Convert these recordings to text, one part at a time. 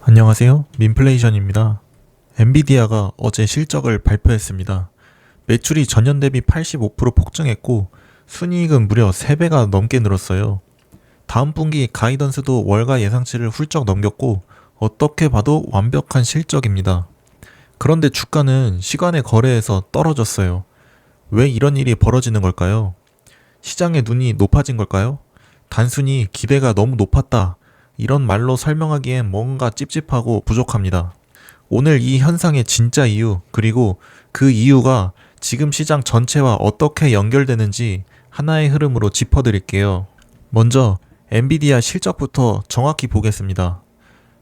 안녕하세요. 민플레이션입니다. 엔비디아가 어제 실적을 발표했습니다. 매출이 전년 대비 85% 폭증했고 순이익은 무려 3배가 넘게 늘었어요. 다음 분기 가이던스도 월가 예상치를 훌쩍 넘겼고 어떻게 봐도 완벽한 실적입니다. 그런데 주가는 시간의 거래에서 떨어졌어요. 왜 이런 일이 벌어지는 걸까요? 시장의 눈이 높아진 걸까요? 단순히 기대가 너무 높았다. 이런 말로 설명하기엔 뭔가 찝찝하고 부족합니다. 오늘 이 현상의 진짜 이유, 그리고 그 이유가 지금 시장 전체와 어떻게 연결되는지 하나의 흐름으로 짚어드릴게요. 먼저 엔비디아 실적부터 정확히 보겠습니다.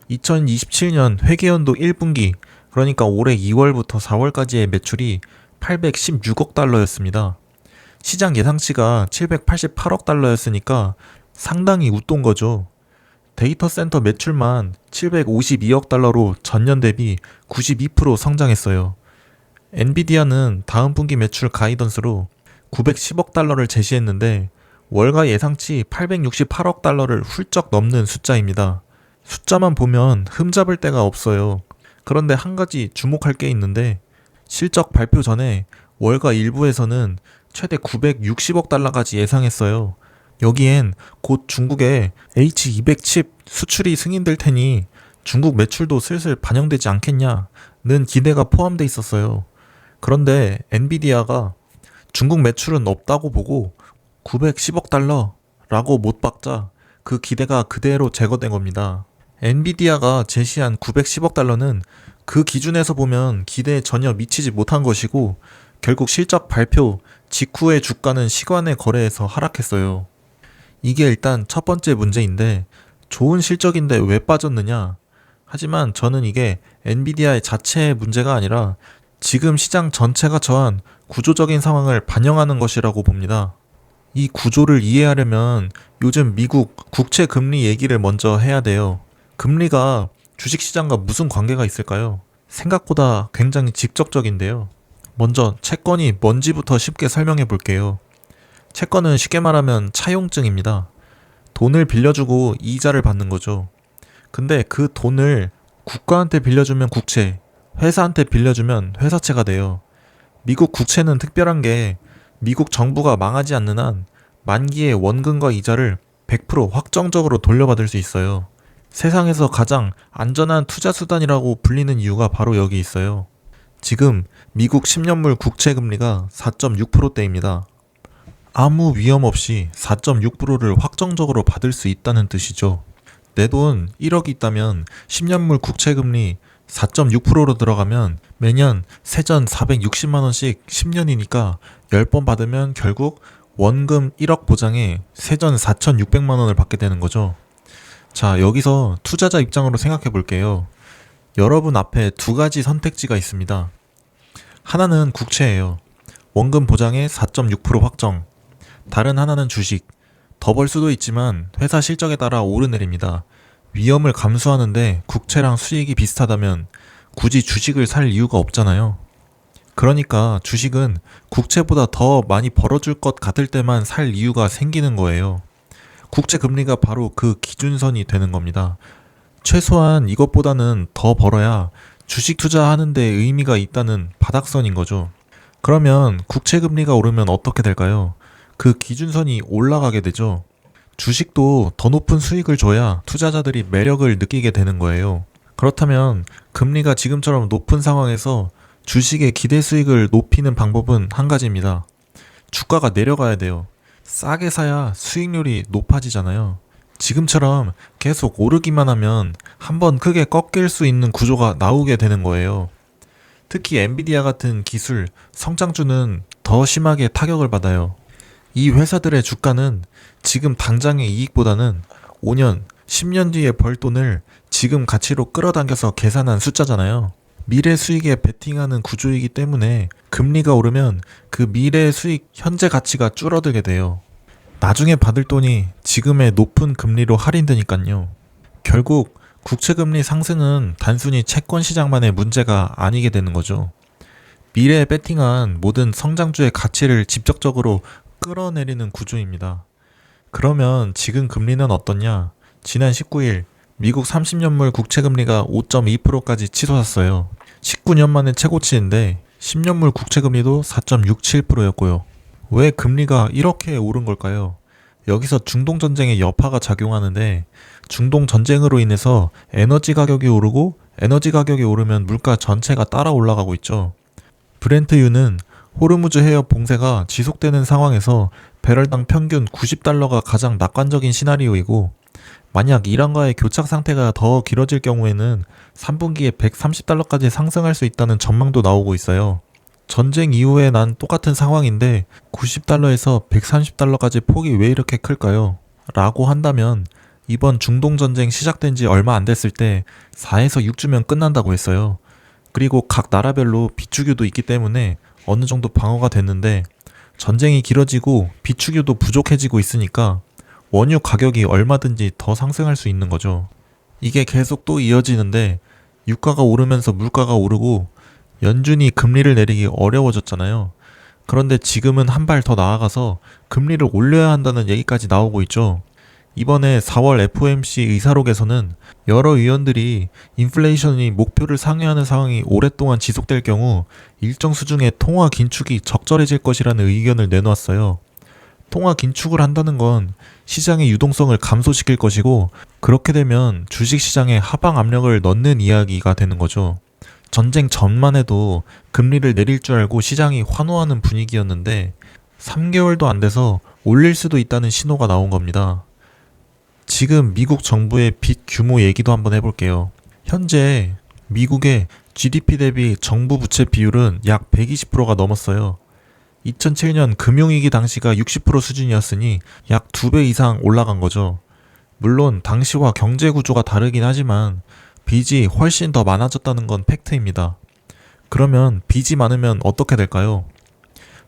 2027년 회계연도 1분기, 그러니까 올해 2월부터 4월까지의 매출이 816억 달러였습니다. 시장 예상치가 788억 달러였으니까 상당히 웃돈 거죠. 데이터 센터 매출만 752억 달러로 전년 대비 92% 성장했어요. 엔비디아는 다음 분기 매출 가이던스로 910억 달러를 제시했는데 월가 예상치 868억 달러를 훌쩍 넘는 숫자입니다. 숫자만 보면 흠잡을 데가 없어요. 그런데 한 가지 주목할 게 있는데 실적 발표 전에 월가 일부에서는 최대 960억 달러까지 예상했어요. 여기엔 곧 중국의 H200 칩 수출이 승인될 테니 중국 매출도 슬슬 반영되지 않겠냐는 기대가 포함돼 있었어요. 그런데 엔비디아가 중국 매출은 없다고 보고 910억 달러라고 못 박자 그 기대가 그대로 제거된 겁니다. 엔비디아가 제시한 910억 달러는 그 기준에서 보면 기대에 전혀 미치지 못한 것이고 결국 실적 발표 직후의 주가는 시간의 거래에서 하락했어요. 이게 일단 첫 번째 문제인데 좋은 실적인데 왜 빠졌느냐? 하지만 저는 이게 엔비디아의 자체의 문제가 아니라 지금 시장 전체가 처한 구조적인 상황을 반영하는 것이라고 봅니다. 이 구조를 이해하려면 요즘 미국 국채 금리 얘기를 먼저 해야 돼요. 금리가 주식시장과 무슨 관계가 있을까요? 생각보다 굉장히 직접적인데요. 먼저 채권이 뭔지부터 쉽게 설명해 볼게요. 채권은 쉽게 말하면 차용증입니다. 돈을 빌려주고 이자를 받는 거죠. 근데 그 돈을 국가한테 빌려주면 국채, 회사한테 빌려주면 회사채가 돼요. 미국 국채는 특별한 게 미국 정부가 망하지 않는 한 만기의 원금과 이자를 100% 확정적으로 돌려받을 수 있어요. 세상에서 가장 안전한 투자 수단이라고 불리는 이유가 바로 여기 있어요. 지금 미국 10년물 국채 금리가 4.6%대입니다. 아무 위험 없이 4.6%를 확정적으로 받을 수 있다는 뜻이죠. 내 돈 1억이 있다면 10년물 국채금리 4.6%로 들어가면 매년 세전 460만원씩 10년이니까 10번 받으면 결국 원금 1억 보장에 세전 4,600만원을 받게 되는 거죠. 자, 여기서 투자자 입장으로 생각해 볼게요. 여러분 앞에 두 가지 선택지가 있습니다. 하나는 국채예요. 원금 보장에 4.6% 확정. 다른 하나는 주식. 더 벌 수도 있지만 회사 실적에 따라 오르내립니다. 위험을 감수하는데 국채랑 수익이 비슷하다면 굳이 주식을 살 이유가 없잖아요. 그러니까 주식은 국채보다 더 많이 벌어줄 것 같을 때만 살 이유가 생기는 거예요. 국채 금리가 바로 그 기준선이 되는 겁니다. 최소한 이것보다는 더 벌어야 주식 투자하는 데 의미가 있다는 바닥선인 거죠. 그러면 국채 금리가 오르면 어떻게 될까요? 그 기준선이 올라가게 되죠. 주식도 더 높은 수익을 줘야 투자자들이 매력을 느끼게 되는 거예요. 그렇다면 금리가 지금처럼 높은 상황에서 주식의 기대 수익을 높이는 방법은 한 가지입니다. 주가가 내려가야 돼요. 싸게 사야 수익률이 높아지잖아요. 지금처럼 계속 오르기만 하면 한번 크게 꺾일 수 있는 구조가 나오게 되는 거예요. 특히 엔비디아 같은 기술, 성장주는 더 심하게 타격을 받아요. 이 회사들의 주가는 지금 당장의 이익보다는 5년, 10년 뒤에 벌 돈을 지금 가치로 끌어당겨서 계산한 숫자잖아요. 미래 수익에 베팅하는 구조이기 때문에 금리가 오르면 그 미래 수익 현재 가치가 줄어들게 돼요. 나중에 받을 돈이 지금의 높은 금리로 할인되니까요. 결국 국채금리 상승은 단순히 채권 시장만의 문제가 아니게 되는 거죠. 미래에 베팅한 모든 성장주의 가치를 직접적으로 끌어내리는 구조입니다. 그러면 지금 금리는 어떻냐? 지난 19일 미국 30년물 국채금리가 5.2%까지 치솟았어요. 19년 만에 최고치인데 10년물 국채금리도 4.67%였고요. 왜 금리가 이렇게 오른 걸까요? 여기서 중동전쟁의 여파가 작용하는데, 중동전쟁으로 인해서 에너지 가격이 오르고, 에너지 가격이 오르면 물가 전체가 따라 올라가고 있죠. 브렌트유는 호르무즈 해협 봉쇄가 지속되는 상황에서 배럴당 평균 90달러가 가장 낙관적인 시나리오이고, 만약 이란과의 교착 상태가 더 길어질 경우에는 3분기에 130달러까지 상승할 수 있다는 전망도 나오고 있어요. 전쟁 이후에 난 똑같은 상황인데 90달러에서 130달러까지 폭이 왜 이렇게 클까요? 라고 한다면, 이번 중동전쟁 시작된 지 얼마 안 됐을 때 4에서 6주면 끝난다고 했어요. 그리고 각 나라별로 비축유도 있기 때문에 어느 정도 방어가 됐는데, 전쟁이 길어지고 비축유도 부족해지고 있으니까 원유 가격이 얼마든지 더 상승할 수 있는 거죠. 이게 계속 또 이어지는데, 유가가 오르면서 물가가 오르고 연준이 금리를 내리기 어려워졌잖아요. 그런데 지금은 한 발 더 나아가서 금리를 올려야 한다는 얘기까지 나오고 있죠. 이번에 4월 FOMC 의사록에서는 여러 의원들이 인플레이션이 목표를 상회하는 상황이 오랫동안 지속될 경우 일정 수준의 통화 긴축이 적절해질 것이라는 의견을 내놓았어요. 통화 긴축을 한다는 건 시장의 유동성을 감소시킬 것이고, 그렇게 되면 주식시장에 하방 압력을 넣는 이야기가 되는 거죠. 전쟁 전만 해도 금리를 내릴 줄 알고 시장이 환호하는 분위기였는데 3개월도 안 돼서 올릴 수도 있다는 신호가 나온 겁니다. 지금 미국 정부의 빚 규모 얘기도 한번 해볼게요. 현재 미국의 GDP 대비 정부 부채 비율은 약 120%가 넘었어요. 2007년 금융위기 당시가 60% 수준이었으니 약 2배 이상 올라간 거죠. 물론 당시와 경제 구조가 다르긴 하지만 빚이 훨씬 더 많아졌다는 건 팩트입니다. 그러면 빚이 많으면 어떻게 될까요?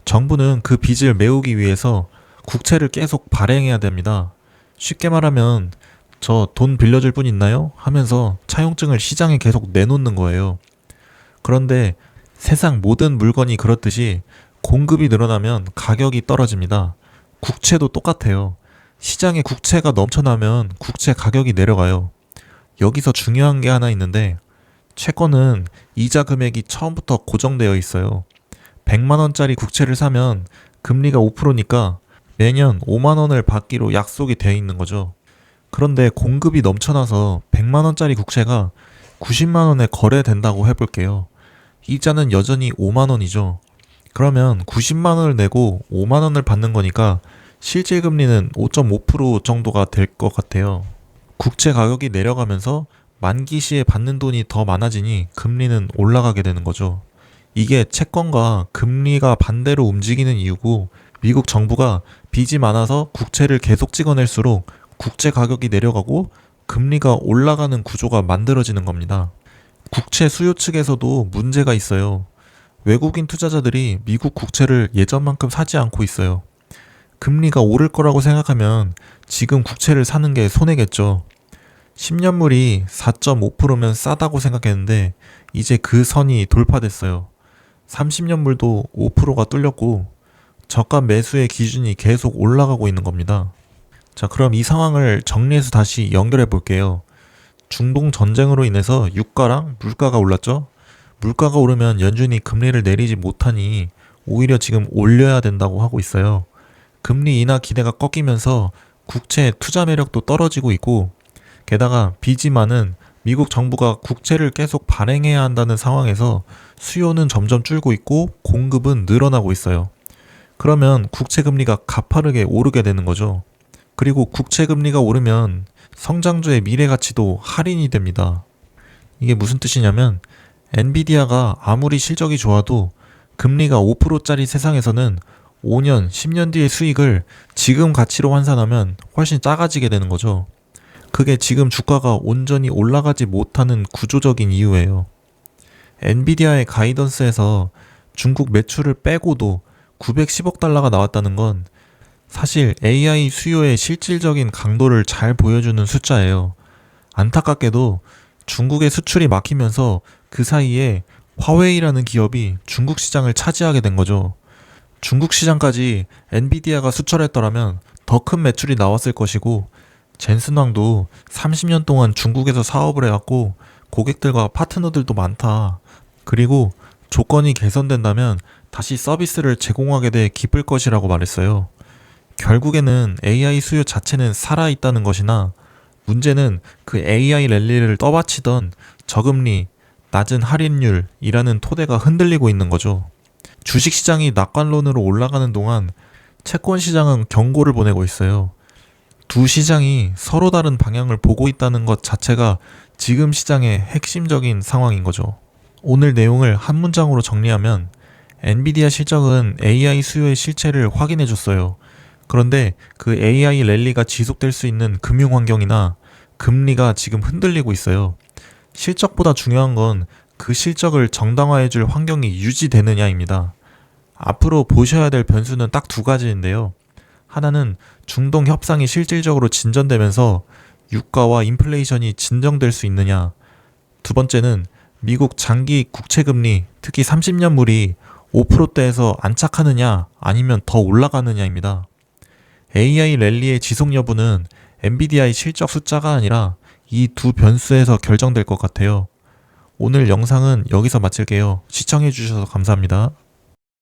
정부는 그 빚을 메우기 위해서 국채를 계속 발행해야 됩니다. 쉽게 말하면 저 돈 빌려줄 분 있나요? 하면서 차용증을 시장에 계속 내놓는 거예요. 그런데 세상 모든 물건이 그렇듯이 공급이 늘어나면 가격이 떨어집니다. 국채도 똑같아요. 시장에 국채가 넘쳐나면 국채 가격이 내려가요. 여기서 중요한 게 하나 있는데, 채권은 이자 금액이 처음부터 고정되어 있어요. 100만원짜리 국채를 사면 금리가 5%니까 매년 5만원을 받기로 약속이 되어 있는 거죠. 그런데 공급이 넘쳐나서 100만원짜리 국채가 90만원에 거래된다고 해볼게요. 이자는 여전히 5만원이죠. 그러면 90만원을 내고 5만원을 받는 거니까 실질 금리는 5.5% 정도가 될 것 같아요. 국채 가격이 내려가면서 만기 시에 받는 돈이 더 많아지니 금리는 올라가게 되는 거죠. 이게 채권과 금리가 반대로 움직이는 이유고, 미국 정부가 빚이 많아서 국채를 계속 찍어낼수록 국채 가격이 내려가고 금리가 올라가는 구조가 만들어지는 겁니다. 국채 수요 측에서도 문제가 있어요. 외국인 투자자들이 미국 국채를 예전만큼 사지 않고 있어요. 금리가 오를 거라고 생각하면 지금 국채를 사는 게 손해겠죠. 10년물이 4.5%면 싸다고 생각했는데 이제 그 선이 돌파됐어요. 30년물도 5%가 뚫렸고 저가 매수의 기준이 계속 올라가고 있는 겁니다. 자, 그럼 이 상황을 정리해서 다시 연결해 볼게요. 중동 전쟁으로 인해서 유가랑 물가가 올랐죠? 물가가 오르면 연준이 금리를 내리지 못하니 오히려 지금 올려야 된다고 하고 있어요. 금리 인하 기대가 꺾이면서 국채 투자 매력도 떨어지고 있고, 게다가 빚이 많은 미국 정부가 국채를 계속 발행해야 한다는 상황에서 수요는 점점 줄고 있고 공급은 늘어나고 있어요. 그러면 국채 금리가 가파르게 오르게 되는 거죠. 그리고 국채 금리가 오르면 성장주의 미래 가치도 할인이 됩니다. 이게 무슨 뜻이냐면, 엔비디아가 아무리 실적이 좋아도 금리가 5%짜리 세상에서는 5년, 10년 뒤의 수익을 지금 가치로 환산하면 훨씬 작아지게 되는 거죠. 그게 지금 주가가 온전히 올라가지 못하는 구조적인 이유예요. 엔비디아의 가이던스에서 중국 매출을 빼고도 910억 달러가 나왔다는 건 사실 AI 수요의 실질적인 강도를 잘 보여주는 숫자예요. 안타깝게도 중국의 수출이 막히면서 그 사이에 화웨이라는 기업이 중국 시장을 차지하게 된 거죠. 중국 시장까지 엔비디아가 수출했더라면 더 큰 매출이 나왔을 것이고, 젠슨 왕도 30년 동안 중국에서 사업을 해왔고 고객들과 파트너들도 많다. 그리고 조건이 개선된다면 다시 서비스를 제공하게 돼 기쁠 것이라고 말했어요. 결국에는 AI 수요 자체는 살아있다는 것이나 문제는 그 AI 랠리를 떠받치던 저금리, 낮은 할인율이라는 토대가 흔들리고 있는 거죠. 주식시장이 낙관론으로 올라가는 동안 채권시장은 경고를 보내고 있어요. 두 시장이 서로 다른 방향을 보고 있다는 것 자체가 지금 시장의 핵심적인 상황인 거죠. 오늘 내용을 한 문장으로 정리하면 엔비디아 실적은 AI 수요의 실체를 확인해 줬어요. 그런데 그 AI 랠리가 지속될 수 있는 금융 환경이나 금리가 지금 흔들리고 있어요. 실적보다 중요한 건 그 실적을 정당화해 줄 환경이 유지되느냐입니다. 앞으로 보셔야 될 변수는 딱 두 가지인데요. 하나는 중동 협상이 실질적으로 진전되면서 유가와 인플레이션이 진정될 수 있느냐. 두 번째는 미국 장기 국채금리, 특히 30년물이 5%대에서 안착하느냐 아니면 더 올라가느냐입니다. AI 랠리의 지속 여부는 엔비디아의 실적 숫자가 아니라 이 두 변수에서 결정될 것 같아요. 오늘 영상은 여기서 마칠게요. 시청해주셔서 감사합니다.